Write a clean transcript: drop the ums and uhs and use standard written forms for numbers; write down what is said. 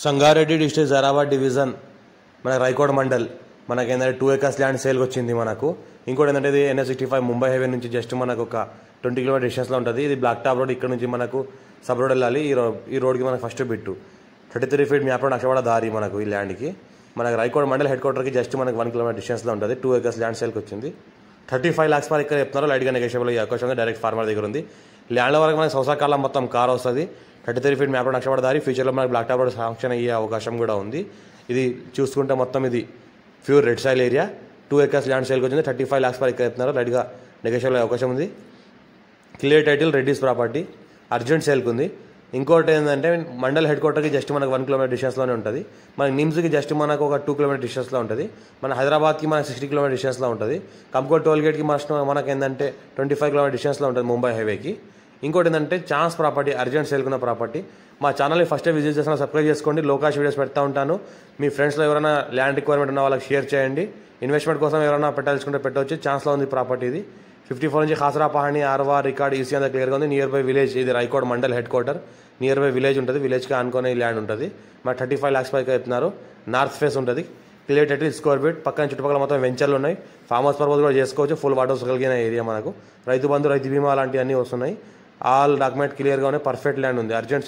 Sangareddy district Zaheerabad division మన రైకోడ్ మండల్ మనకి ఏంటంటే 2 acres ల్యాండ్ సేల్కి వచ్చింది మనకు. ఇంకోటి ఏంటంటే ఇది NH65 ముంబై హైవే నుంచి జస్ట్ మనకు ఒక 20 km డిస్టెన్స్లో ఉంటుంది. ఇది బ్లాక్ టాప్ రోడ్. ఇక్కడ నుంచి మనకు సబ్ రోడ్ వెళ్ళాలి. ఈ రోడ్కి మనకు first bit 33 feet map road అక్షవాడ దారి మనకు ఈ ల్యాండ్కి. మనకు రైకోడ్ మండల్ హెడ్ క్వార్టర్కి జస్ట్ మనకు 1 km డిస్టెన్స్లో ఉంటుంది. 2 acres ల్యాండ్ సేల్కి వచ్చింది. 35 lakhs పర్ ఎకర్ చెప్తున్నారు. లైట్గా నెగోషియబుల్ అయ్యే అవకాశం డైరెక్ట్ ఫార్మర్ దగ్గర ఉంది. ల్యాండ్ల వరకు మనకు సంవత్సరకాలం మొత్తం కార్ వస్తుంది. 33 feet మ్యాప్ రోడ్ అక్షవాడ దారి. ఫ్యూచర్లో మనకు బ్లాక్ టాప్ రోడ్ శాంక్షన్ అయ్యే అవకాశం కూడా ఉంది. ఇది చూసుకుంటే మొత్తం ఇది pure red soil area. 2 acres land సేల్కి వచ్చింది. 35 lakhs పర్ ఎకర్ చెప్తున్నారు. లైట్గా నెగోషియబుల్ అయ్యే అవకాశం ఉంది. Clear title Reddy's property urgent సేల్కి ఉంది. ఇంకోటి ఏంటంటే మండల్ హెడ్ క్వార్టర్కి జస్ట్ మనకు 1 km డిస్టెన్స్లోనే ఉంటుంది. మన నిమ్స్కి జస్ట్ మనకు ఒక 2 km డిస్టెన్స్లో ఉంటుంది. మన హైదరాబాద్కి మనకు 60 km డిస్టెన్స్లో ఉంటుంది. కంకోట్ టోల్ గేట్కి మనకు ఏంటంటే 25 km డిస్టెన్స్లో ఉంటుంది ముంబై హైవేకి. ఇంకోటి ఏంటంటే ఛాన్స్ ప్రాపర్టీ అర్జెంట్ సేల్కున్న ప్రాపర్టీ. మా ఛానల్ని ఫస్టే విజిట్ చేసిన సబ్స్క్రైబ్ చేసుకోండి. లోకాష్ వీడియోస్ పెడతా ఉంటాను. మీ ఫ్రెండ్స్లో ఎవరైనా ల్యాండ్ రిక్వైర్మెంట్ ఉన్న వాళ్ళకి షేర్ చేయండి. ఇన్వెస్ట్మెంట్ కోసం ఎవరైనా పెట్టాల్సుకుంటే పెట్టవచ్చు. ఛాన్స్లో ఉంది ప్రాపర్టీ ఇది. 54 నుంచి ఖాసరా పహాణి ఆర్వా రికార్డ్ ఈసీ అంతా క్లియర్గా ఉంది. Nearby village. ఇది Raikode mandal headquarter. Nearby village ఉంటుంది. విలేజ్కి ఆనుకునే ఈ ల్యాండ్ ఉంటుంది. మరి 35 lakhs పైకి చెప్తున్నారు. నార్త్ ఫేస్ ఉంటుంది. Clear title square feet. పక్కన చుట్టుపక్కల మొత్తం వెంచర్లు ఉన్నాయి. ఫామ్ హౌస్ పర్పస్ కూడా చేసుకోవచ్చు. ఫుల్ వాటర్స్ కలిగిన ఏరియా మనకు. రైతు బంధు రైతు బీమా లాంటివన్నీ వస్తున్నాయి. ఆల్ డాక్యుమెంట్ క్లియర్గా ఉన్నాయి. పర్ఫెక్ట్ ల్యాండ్ ఉంది. అర్జెంట్